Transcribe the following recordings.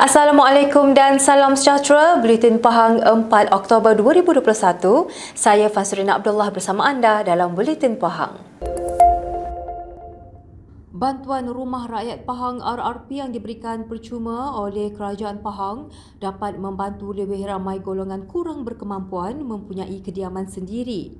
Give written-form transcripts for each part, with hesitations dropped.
Assalamualaikum dan salam sejahtera. Buletin Pahang 4 Oktober 2021. Saya Fasrina Abdullah bersama anda dalam Buletin Pahang. Bantuan Rumah Rakyat Pahang RRP yang diberikan percuma oleh Kerajaan Pahang dapat membantu lebih ramai golongan kurang berkemampuan mempunyai kediaman sendiri.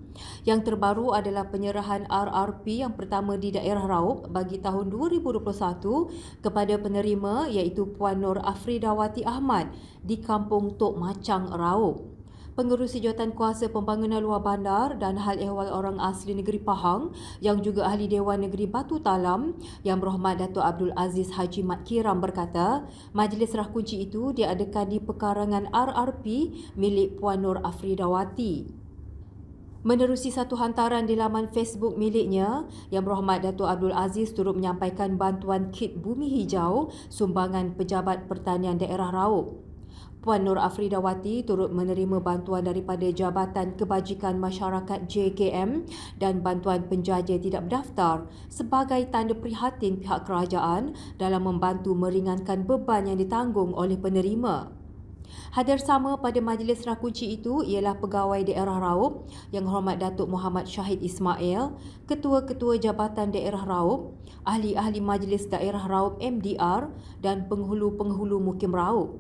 Yang terbaru adalah penyerahan RRP yang pertama di daerah Raub bagi tahun 2021 kepada penerima iaitu Puan Nur Afridawati Ahmad di Kampung Tok Macang, Raub. Pengerusi Jawatankuasa Pembangunan Luar Bandar dan Hal Ehwal Orang Asli Negeri Pahang yang juga Ahli Dewan Negeri Batu Talam Yang Berhormat Datuk Abdul Aziz Haji Mat Kiram berkata, majlis serah kunci itu diadakan di pekarangan RRP milik Puan Nur Afridawati. Menerusi satu hantaran di laman Facebook miliknya, Yang Berhormat Datuk Abdul Aziz turut menyampaikan bantuan kit bumi hijau sumbangan Pejabat Pertanian Daerah Raub. Puan Nur Afridawati turut menerima bantuan daripada Jabatan Kebajikan Masyarakat JKM dan bantuan penjaja tidak berdaftar sebagai tanda prihatin pihak kerajaan dalam membantu meringankan beban yang ditanggung oleh penerima. Hadir sama pada majlis serah kunci itu ialah Pegawai Daerah Raub Yang Hormat Datuk Muhammad Syahid Ismail, Ketua-Ketua Jabatan Daerah Raub, Ahli-Ahli Majlis Daerah Raub MDR dan penghulu-penghulu Mukim Raub.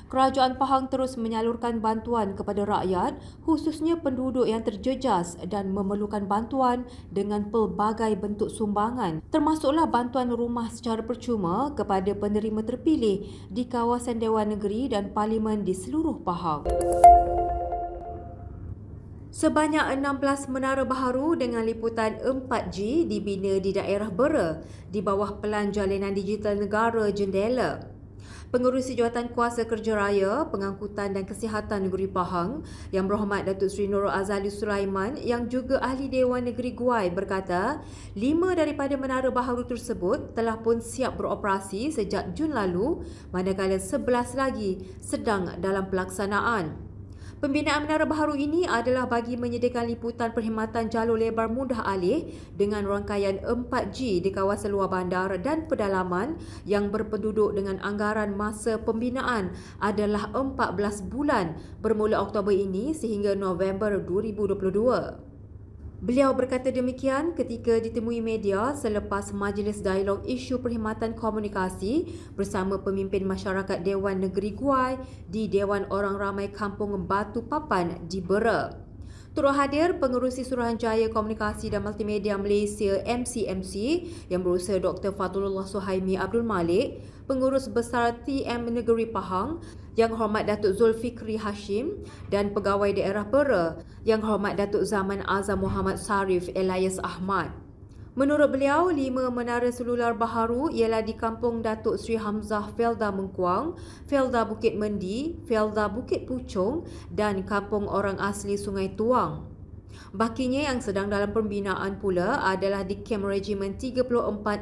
Kerajaan Pahang terus menyalurkan bantuan kepada rakyat, khususnya penduduk yang terjejas dan memerlukan bantuan dengan pelbagai bentuk sumbangan, termasuklah bantuan rumah secara percuma kepada penerima terpilih di kawasan Dewan Negeri dan Parlimen di seluruh Pahang. Sebanyak 16 menara baharu dengan liputan 4G dibina di daerah Bera di bawah Pelan Jalinan Digital Negara Jendela. Pengerusi Jawatankuasa Kerja Raya, Pengangkutan dan Kesihatan Negeri Pahang Yang Berhormat Datuk Seri Nurul Azali Sulaiman yang juga Ahli Dewan Negeri Guai berkata, 5 daripada menara baharu tersebut telah pun siap beroperasi sejak Jun lalu, manakala 11 lagi sedang dalam pelaksanaan. Pembinaan menara baharu ini adalah bagi menyediakan liputan perkhidmatan jalur lebar mudah alih dengan rangkaian 4G di kawasan luar bandar dan pedalaman yang berpenduduk dengan anggaran masa pembinaan adalah 14 bulan bermula Oktober ini sehingga November 2022. Beliau berkata demikian ketika ditemui media selepas majlis dialog isu perkhidmatan komunikasi bersama pemimpin masyarakat Dewan Negeri Guai di Dewan Orang Ramai Kampung Batu Papan di Bera. Turut hadir Pengerusi Suruhanjaya Komunikasi dan Multimedia Malaysia MCMC yang berusaha Dr. Fadlullah Suhaimi Abdul Malik, Pengurus Besar TM Negeri Pahang Yang Hormat Datuk Zulfikri Hashim dan Pegawai Daerah Bera Yang Hormat Datuk Zaman Azam Muhammad Sarif Elias Ahmad. Menurut beliau, 5 menara selular baharu ialah di Kampung Datuk Seri Hamzah Felda Mengkuang, Felda Bukit Mendi, Felda Bukit Puchong dan Kampung Orang Asli Sungai Tuang. Bakinya yang sedang dalam pembinaan pula adalah di Kem Regimen 34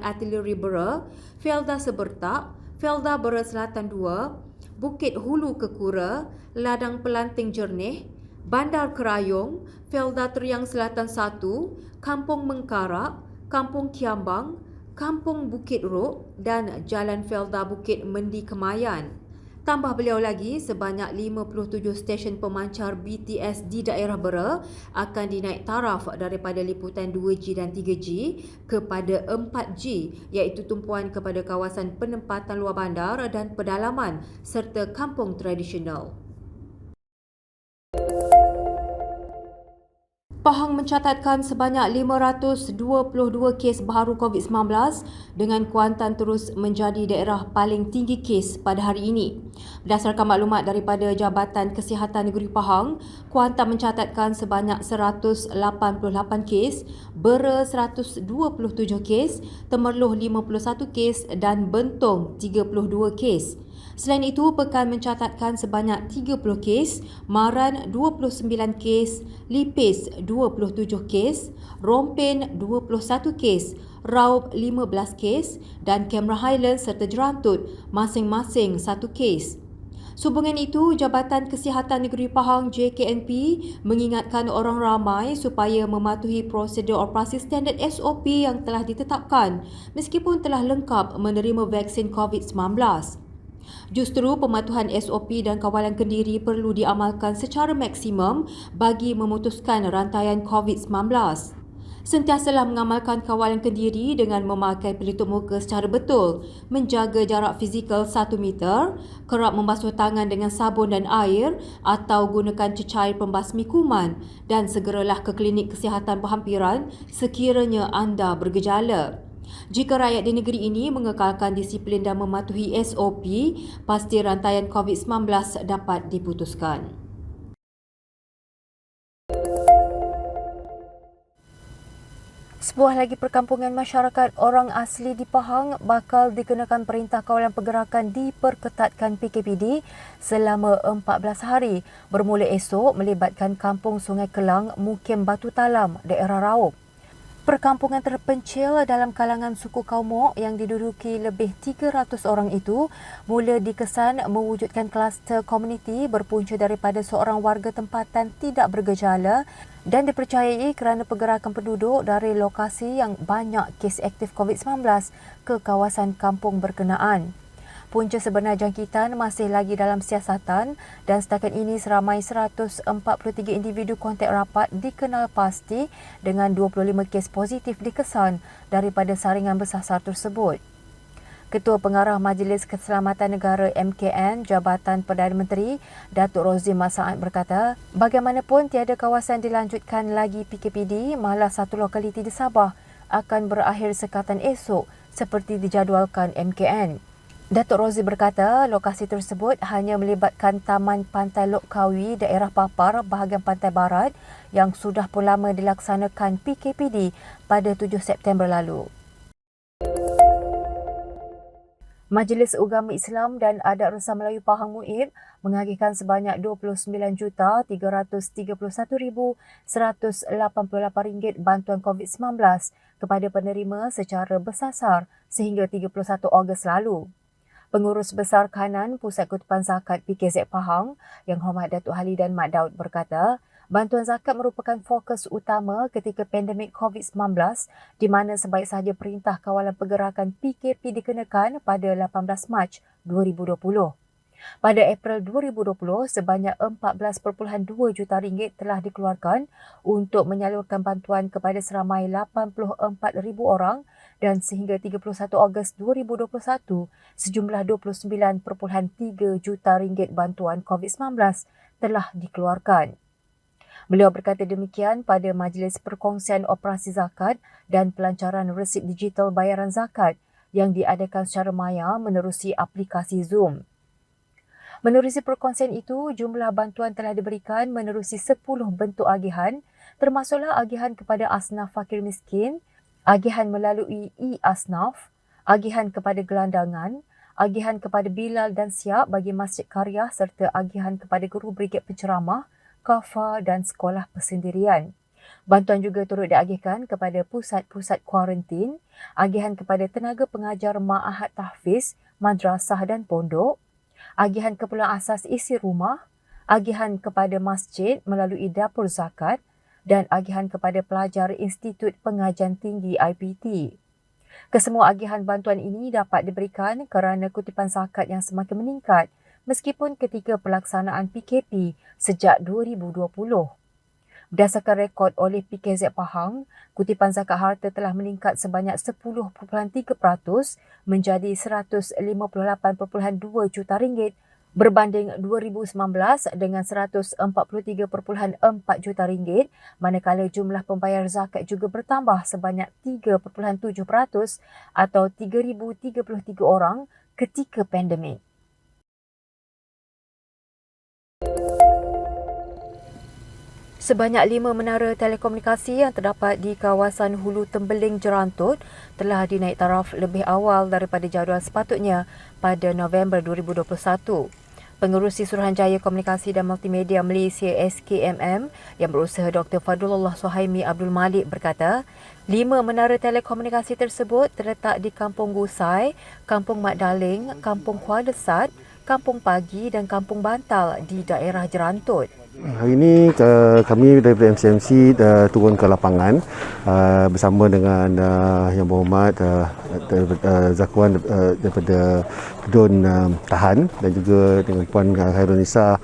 Artileri Bera, Felda Sebertak, Felda Bera Selatan 2, Bukit Hulu Kekura, Ladang Pelanting Jernih, Bandar Kerayong, Felda Teriang Selatan 1, Kampung Mengkarak, Kampung Kiambang, Kampung Bukit Rok dan Jalan Felda Bukit Mendi Kemayan. Tambah beliau lagi, sebanyak 57 stesen pemancar BTS di daerah Bera akan dinaik taraf daripada liputan 2G dan 3G kepada 4G iaitu tumpuan kepada kawasan penempatan luar bandar dan pedalaman serta kampung tradisional. Pahang mencatatkan sebanyak 522 kes baharu COVID-19 dengan Kuantan terus menjadi daerah paling tinggi kes pada hari ini. Berdasarkan maklumat daripada Jabatan Kesihatan Negeri Pahang, Kuantan mencatatkan sebanyak 188 kes, Bera 127 kes, Temerloh 51 kes dan Bentong 32 kes. Selain itu, Pekan mencatatkan sebanyak 30 kes, Maran 29 kes, Lipis 27 kes, Rompen 21 kes, Raub 15 kes dan Cameron Highlands serta Jerantut masing-masing 1 kes. Sehubungan itu, Jabatan Kesihatan Negeri Pahang JKNP mengingatkan orang ramai supaya mematuhi prosedur operasi standard SOP yang telah ditetapkan meskipun telah lengkap menerima vaksin COVID-19. Justru pematuhan SOP dan kawalan kendiri perlu diamalkan secara maksimum bagi memutuskan rantaian COVID-19. Sentiasalah mengamalkan kawalan kendiri dengan memakai pelitup muka secara betul, menjaga jarak fizikal 1 meter, kerap membasuh tangan dengan sabun dan air atau gunakan cecair pembasmi kuman dan segeralah ke klinik kesihatan berhampiran sekiranya anda bergejala. Jika rakyat di negeri ini mengekalkan disiplin dan mematuhi SOP, pasti rantaian COVID-19 dapat diputuskan. Sebuah lagi perkampungan masyarakat orang asli di Pahang bakal dikenakan Perintah Kawalan Pergerakan diperketatkan PKPD selama 14 hari bermula esok melibatkan Kampung Sungai Kelang, Mukim Batu Talam, daerah Raub. Perkampungan terpencil dalam kalangan suku kaum Mok yang diduduki lebih 300 orang itu mula dikesan mewujudkan kluster komuniti berpunca daripada seorang warga tempatan tidak bergejala dan dipercayai kerana pergerakan penduduk dari lokasi yang banyak kes aktif COVID-19 ke kawasan kampung berkenaan. Punca sebenar jangkitan masih lagi dalam siasatan dan setakat ini seramai 143 individu kontak rapat dikenal pasti dengan 25 kes positif dikesan daripada saringan bersasar tersebut. Ketua Pengarah Majlis Keselamatan Negara MKN Jabatan Perdana Menteri, Datuk Rozzi Mat Saad berkata, bagaimanapun tiada kawasan dilanjutkan lagi PKPD, malah satu lokaliti di Sabah akan berakhir sekatan esok seperti dijadualkan MKN. Datuk Rozzi berkata, lokasi tersebut hanya melibatkan Taman Pantai Lok Kawi, daerah Papar, bahagian pantai barat yang sudah pun lama dilaksanakan PKPD pada 7 September lalu. Majlis Ugama Islam dan Adat Resam Melayu Pahang MUIP mengagihkan sebanyak RM29,331,188 bantuan COVID-19 kepada penerima secara bersasar sehingga 31 Ogos lalu. Pengurus Besar Kanan Pusat Kutipan Zakat PKZ Pahang, Yang Hormat Datuk Halidan Mat Daud berkata, bantuan zakat merupakan fokus utama ketika pandemik COVID-19 di mana sebaik sahaja Perintah Kawalan Pergerakan PKP dikenakan pada 18 Mac 2020. Pada April 2020, sebanyak 14.2 juta ringgit telah dikeluarkan untuk menyalurkan bantuan kepada seramai 84,000 orang dan sehingga 31 Ogos 2021, sejumlah 29.3 juta ringgit bantuan COVID-19 telah dikeluarkan. Beliau berkata demikian pada Majlis Perkongsian Operasi Zakat dan Pelancaran Resip Digital Bayaran Zakat yang diadakan secara maya menerusi aplikasi Zoom. Menerusi perkongsian itu, jumlah bantuan telah diberikan menerusi 10 bentuk agihan, termasuklah agihan kepada asnaf fakir miskin, agihan melalui e-asnaf, agihan kepada gelandangan, agihan kepada Bilal dan Siap bagi Masjid Karya serta agihan kepada guru brigad penceramah, kafa dan sekolah persendirian. Bantuan juga turut diagihkan kepada pusat-pusat kuarantin, agihan kepada tenaga pengajar ma'ahad tahfiz, madrasah dan pondok, agihan keperluan asas isi rumah, agihan kepada masjid melalui dapur zakat dan agihan kepada pelajar Institut Pengajian Tinggi IPT. Kesemua agihan bantuan ini dapat diberikan kerana kutipan zakat yang semakin meningkat meskipun ketika pelaksanaan PKP sejak 2020. Berdasarkan rekod oleh PKZ Pahang, kutipan zakat harta telah meningkat sebanyak 10.3% menjadi 158.2 juta ringgit berbanding 2019 dengan 143.4 juta ringgit, manakala jumlah pembayar zakat juga bertambah sebanyak 3.7% atau 3,033 orang ketika pandemik. Sebanyak 5 menara telekomunikasi yang terdapat di kawasan Hulu Tembeling Jerantut telah dinaik taraf lebih awal daripada jadual sepatutnya pada November 2021. Pengerusi Suruhanjaya Komunikasi dan Multimedia Malaysia SKMM yang berusaha Dr. Fadlullah Suhaimi Abdul Malik berkata, 5 menara telekomunikasi tersebut terletak di Kampung Gusai, Kampung Mat Daling, Kampung Kuala Sat, Kampung Pagi dan Kampung Bantal di daerah Jerantut. Hari ini kami daripada MCMC turun ke lapangan bersama dengan Yang Berhormat Zakwan daripada Kedun Tahan dan juga dengan Puan Khairunisa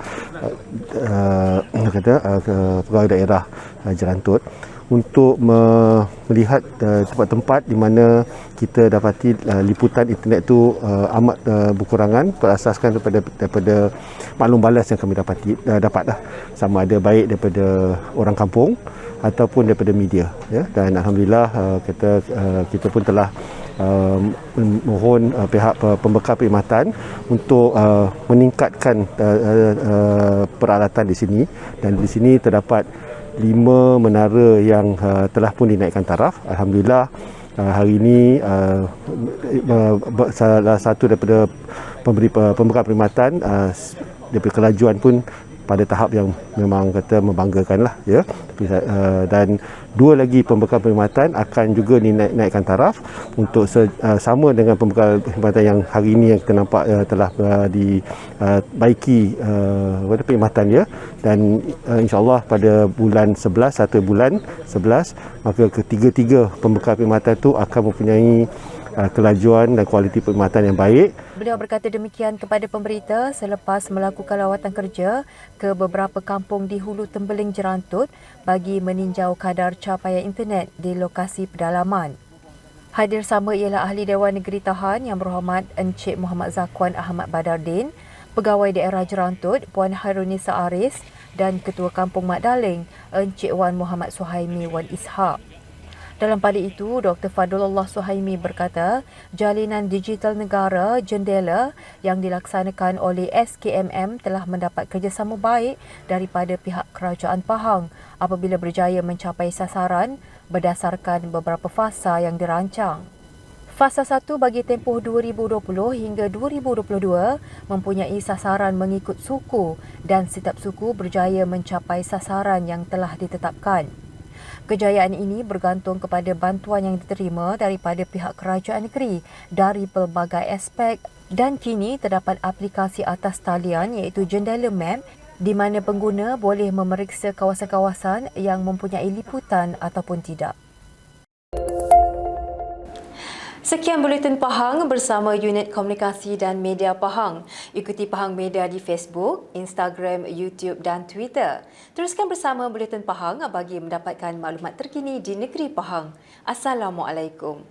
Pegawai Daerah Jerantut untuk melihat tempat-tempat di mana kita dapati liputan internet tu amat berkurangan berasaskan daripada maklum balas yang kami dapat sama ada baik daripada orang kampung ataupun daripada media, ya. Dan alhamdulillah kita pun telah mohon pihak pembekal perkhidmatan untuk meningkatkan peralatan di sini, dan di sini terdapat 5 menara yang telah pun dinaikkan taraf. Alhamdulillah hari ini salah satu daripada pembekal perkhidmatan daripada kelajuan pun pada tahap yang memang kata membanggakan lah, ya. Dan 2 lagi pembekal perkhidmatan akan juga dinaikkan taraf untuk sama dengan pembekal perkhidmatan yang hari ini yang kita nampak telah dibaiki perkhidmatan dia, dan insyaAllah pada bulan 11 maka ketiga-tiga pembekal perkhidmatan itu akan mempunyai kelajuan dan kualiti perkhidmatan yang baik. Beliau berkata demikian kepada pemberita selepas melakukan lawatan kerja ke beberapa kampung di Hulu Tembeling Jerantut bagi meninjau kadar capaian internet di lokasi pedalaman. Hadir sama ialah Ahli Dewan Negeri Tahan Yang Berhormat Encik Muhammad Zakwan Ahmad Badardin, Pegawai Daerah Jerantut Puan Khairunisa Aris dan Ketua Kampung Mat Daling Encik Wan Muhammad Suhaimi Wan Ishaq. Dalam pada itu, Dr. Fadlullah Suhaimi berkata, Jalinan Digital Negara Jendela yang dilaksanakan oleh SKMM telah mendapat kerjasama baik daripada pihak Kerajaan Pahang apabila berjaya mencapai sasaran berdasarkan beberapa fasa yang dirancang. Fasa 1 bagi tempoh 2020 hingga 2022 mempunyai sasaran mengikut suku dan setiap suku berjaya mencapai sasaran yang telah ditetapkan. Kejayaan ini bergantung kepada bantuan yang diterima daripada pihak kerajaan negeri dari pelbagai aspek, dan kini terdapat aplikasi atas talian iaitu Jendela Map di mana pengguna boleh memeriksa kawasan-kawasan yang mempunyai liputan ataupun tidak. Sekian Buletin Pahang bersama Unit Komunikasi dan Media Pahang. Ikuti Pahang Media di Facebook, Instagram, YouTube dan Twitter. Teruskan bersama Buletin Pahang bagi mendapatkan maklumat terkini di negeri Pahang. Assalamualaikum.